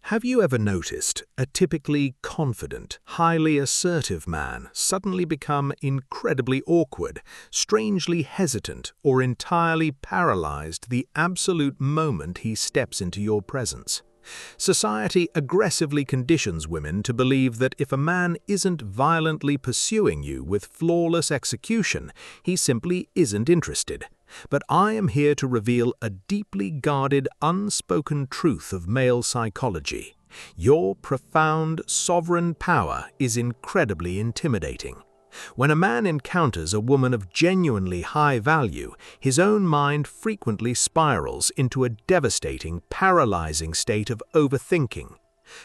Have you ever noticed a typically confident, highly assertive man suddenly become incredibly awkward, strangely hesitant, or entirely paralyzed the absolute moment he steps into your presence? Society aggressively conditions women to believe that if a man isn't violently pursuing you with flawless execution, he simply isn't interested. But I am here to reveal a deeply guarded, unspoken truth of male psychology. Your profound, sovereign power is incredibly intimidating. When a man encounters a woman of genuinely high value, his own mind frequently spirals into a devastating, paralyzing state of overthinking.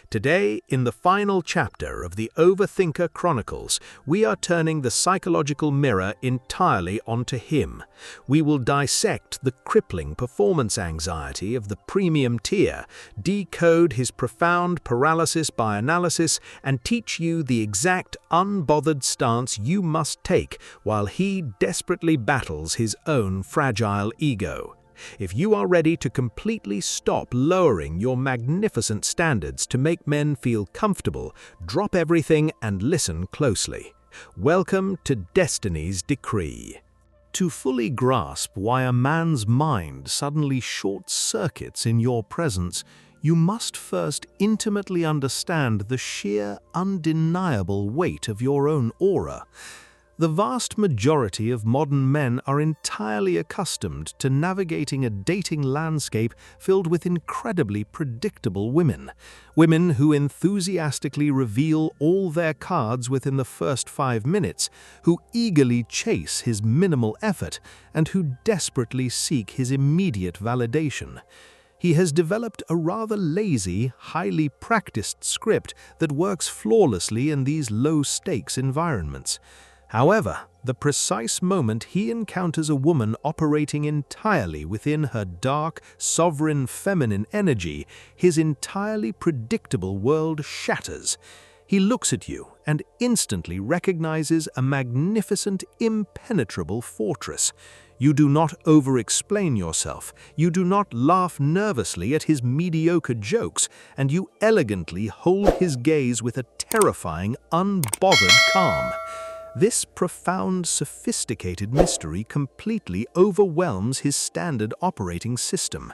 Today, in the final chapter of the Overthinker Chronicles, we are turning the psychological mirror entirely onto him. We will dissect the crippling performance anxiety of the premium tier, decode his profound paralysis by analysis, and teach you the exact unbothered stance you must take while he desperately battles his own fragile ego. If you are ready to completely stop lowering your magnificent standards to make men feel comfortable, drop everything and listen closely. Welcome to Destiny's Decree. To fully grasp why a man's mind suddenly short-circuits in your presence, you must first intimately understand the sheer, undeniable weight of your own aura. The vast majority of modern men are entirely accustomed to navigating a dating landscape filled with incredibly predictable women. Women who enthusiastically reveal all their cards within the first 5 minutes, who eagerly chase his minimal effort, and who desperately seek his immediate validation. He has developed a rather lazy, highly practiced script that works flawlessly in these low-stakes environments. However, the precise moment he encounters a woman operating entirely within her dark, sovereign feminine energy, his entirely predictable world shatters. He looks at you and instantly recognizes a magnificent, impenetrable fortress. You do not over-explain yourself, you do not laugh nervously at his mediocre jokes, and you elegantly hold his gaze with a terrifying, unbothered calm. This profound, sophisticated mystery completely overwhelms his standard operating system.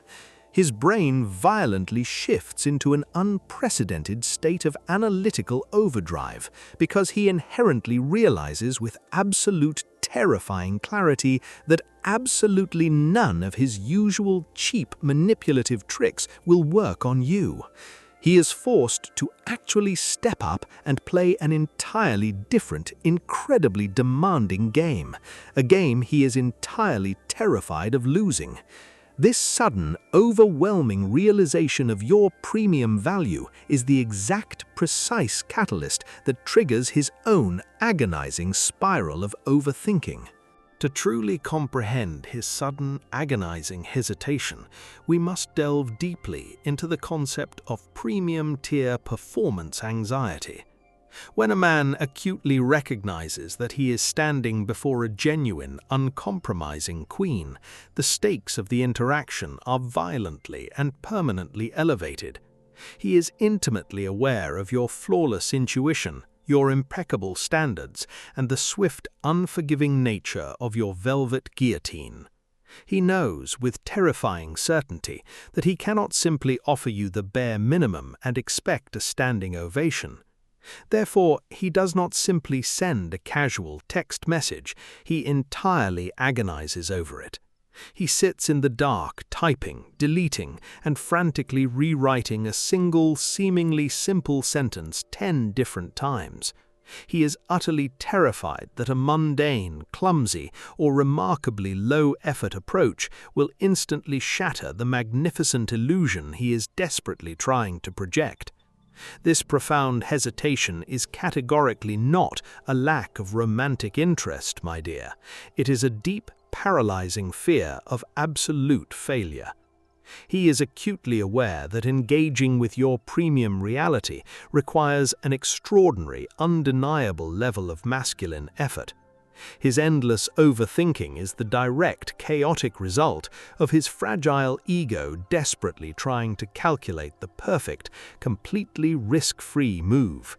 His brain violently shifts into an unprecedented state of analytical overdrive because he inherently realizes with absolute terrifying clarity that absolutely none of his usual cheap manipulative tricks will work on you. He is forced to actually step up and play an entirely different, incredibly demanding game, a game he is entirely terrified of losing. This sudden, overwhelming realization of your premium value is the exact, precise catalyst that triggers his own agonizing spiral of overthinking. To truly comprehend his sudden, agonizing hesitation, we must delve deeply into the concept of premium-tier performance anxiety. When a man acutely recognizes that he is standing before a genuine, uncompromising queen, the stakes of the interaction are violently and permanently elevated. He is intimately aware of your flawless intuition, your impeccable standards, and the swift, unforgiving nature of your velvet guillotine. He knows with terrifying certainty that he cannot simply offer you the bare minimum and expect a standing ovation. Therefore, he does not simply send a casual text message, he entirely agonizes over it. He sits in the dark, typing, deleting, and frantically rewriting a single, seemingly simple sentence 10 different times. He is utterly terrified that a mundane, clumsy, or remarkably low-effort approach will instantly shatter the magnificent illusion he is desperately trying to project. This profound hesitation is categorically not a lack of romantic interest, my dear. It is a deep, paralyzing fear of absolute failure. He is acutely aware that engaging with your premium reality requires an extraordinary, undeniable level of masculine effort. His endless overthinking is the direct, chaotic result of his fragile ego desperately trying to calculate the perfect, completely risk-free move.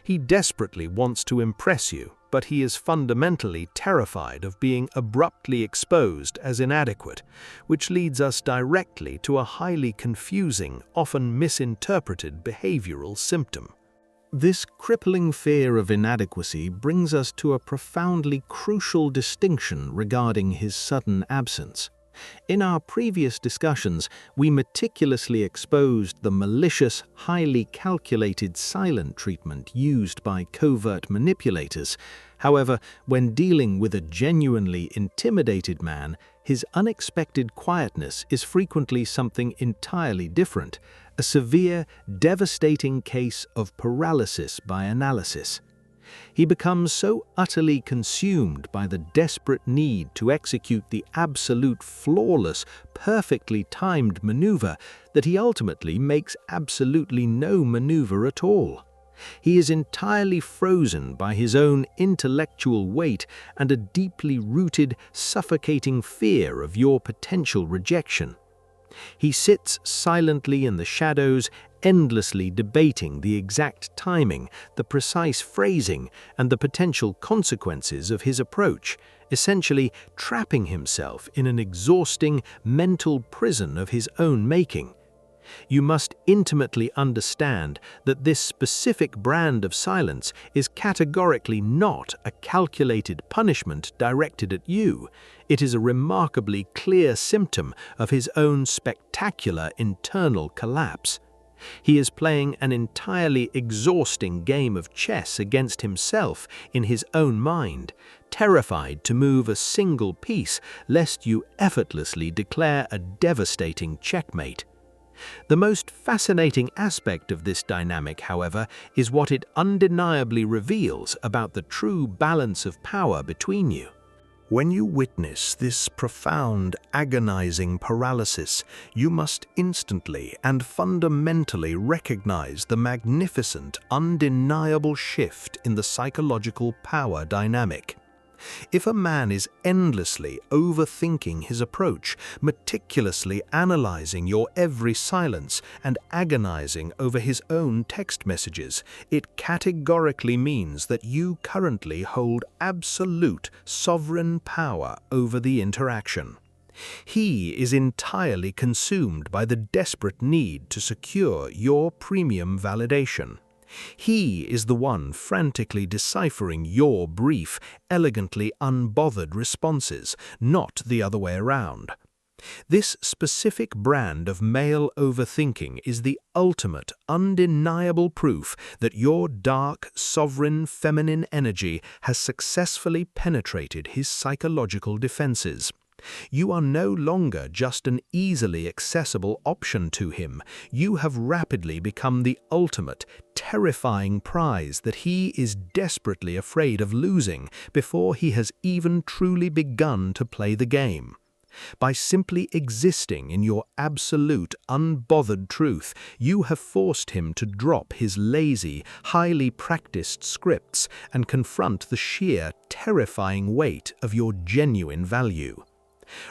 He desperately wants to impress you, but he is fundamentally terrified of being abruptly exposed as inadequate, which leads us directly to a highly confusing, often misinterpreted behavioral symptom. This crippling fear of inadequacy brings us to a profoundly crucial distinction regarding his sudden absence. In our previous discussions, we meticulously exposed the malicious, highly calculated silent treatment used by covert manipulators. However, when dealing with a genuinely intimidated man, his unexpected quietness is frequently something entirely different, a severe, devastating case of paralysis by analysis. He becomes so utterly consumed by the desperate need to execute the absolute flawless, perfectly timed maneuver that he ultimately makes absolutely no maneuver at all. He is entirely frozen by his own intellectual weight and a deeply rooted, suffocating fear of your potential rejection. He sits silently in the shadows, endlessly debating the exact timing, the precise phrasing, and the potential consequences of his approach, essentially trapping himself in an exhausting mental prison of his own making. You must intimately understand that this specific brand of silence is categorically not a calculated punishment directed at you. It is a remarkably clear symptom of his own spectacular internal collapse. He is playing an entirely exhausting game of chess against himself in his own mind, terrified to move a single piece lest you effortlessly declare a devastating checkmate. The most fascinating aspect of this dynamic, however, is what it undeniably reveals about the true balance of power between you. When you witness this profound, agonizing paralysis, you must instantly and fundamentally recognize the magnificent, undeniable shift in the psychological power dynamic. If a man is endlessly overthinking his approach, meticulously analyzing your every silence, and agonizing over his own text messages, it categorically means that you currently hold absolute sovereign power over the interaction. He is entirely consumed by the desperate need to secure your premium validation. He is the one frantically deciphering your brief, elegantly unbothered responses, not the other way around. This specific brand of male overthinking is the ultimate, undeniable proof that your dark, sovereign feminine energy has successfully penetrated his psychological defenses. You are no longer just an easily accessible option to him. You have rapidly become the ultimate, terrifying prize that he is desperately afraid of losing before he has even truly begun to play the game. By simply existing in your absolute, unbothered truth, you have forced him to drop his lazy, highly practiced scripts and confront the sheer, terrifying weight of your genuine value.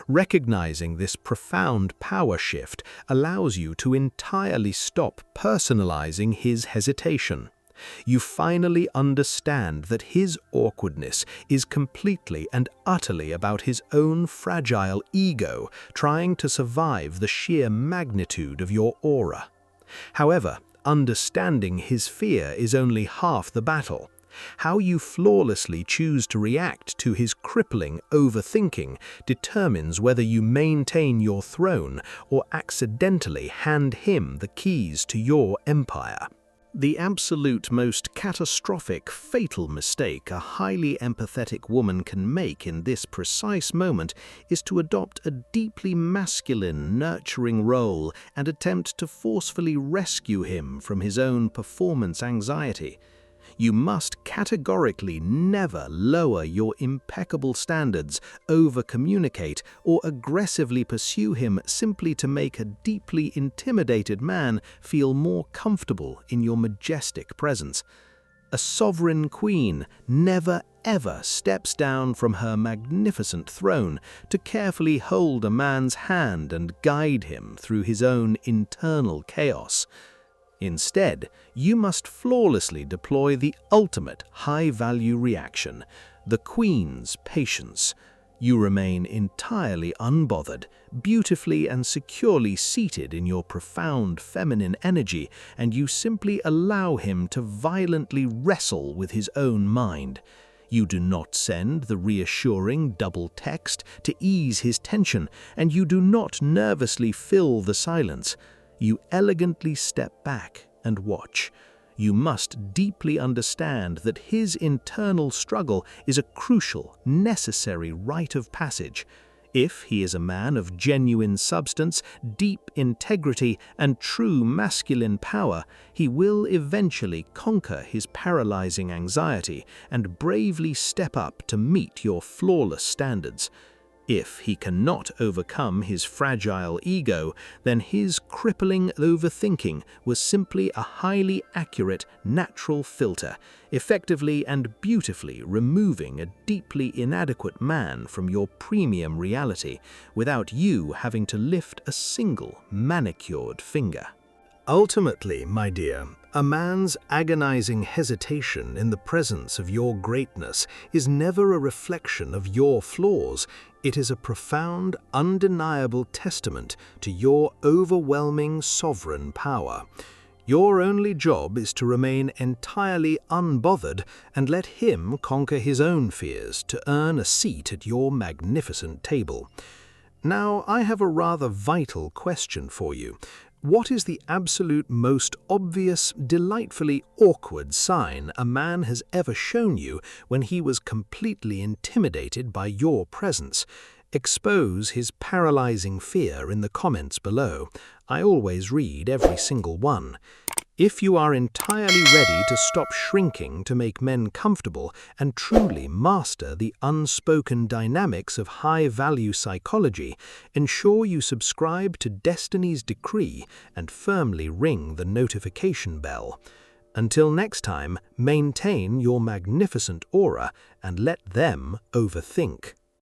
Recognizing this profound power shift allows you to entirely stop personalizing his hesitation. You finally understand that his awkwardness is completely and utterly about his own fragile ego trying to survive the sheer magnitude of your aura. However, understanding his fear is only half the battle. How you flawlessly choose to react to his crippling overthinking determines whether you maintain your throne or accidentally hand him the keys to your empire. The absolute most catastrophic, fatal mistake a highly empathetic woman can make in this precise moment is to adopt a deeply masculine, nurturing role and attempt to forcefully rescue him from his own performance anxiety. You must categorically never lower your impeccable standards, over-communicate, or aggressively pursue him simply to make a deeply intimidated man feel more comfortable in your majestic presence. A sovereign queen never ever steps down from her magnificent throne to carefully hold a man's hand and guide him through his own internal chaos. Instead, you must flawlessly deploy the ultimate high-value reaction, the queen's patience. You remain entirely unbothered, beautifully and securely seated in your profound feminine energy, and you simply allow him to violently wrestle with his own mind. You do not send the reassuring double text to ease his tension, and you do not nervously fill the silence. You elegantly step back and watch. You must deeply understand that his internal struggle is a crucial, necessary rite of passage. If he is a man of genuine substance, deep integrity, and true masculine power, he will eventually conquer his paralyzing anxiety and bravely step up to meet your flawless standards. If he cannot overcome his fragile ego, then his crippling overthinking was simply a highly accurate, natural filter, effectively and beautifully removing a deeply inadequate man from your premium reality without you having to lift a single manicured finger. Ultimately, my dear, a man's agonizing hesitation in the presence of your greatness is never a reflection of your flaws. It is a profound, undeniable testament to your overwhelming sovereign power. Your only job is to remain entirely unbothered and let him conquer his own fears to earn a seat at your magnificent table. Now, I have a rather vital question for you. What is the absolute most obvious, delightfully awkward sign a man has ever shown you when he was completely intimidated by your presence? Expose his paralyzing fear in the comments below. I always read every single one. If you are entirely ready to stop shrinking to make men comfortable and truly master the unspoken dynamics of high-value psychology, ensure you subscribe to Destiny's Decree and firmly ring the notification bell. Until next time, maintain your magnificent aura and let them overthink.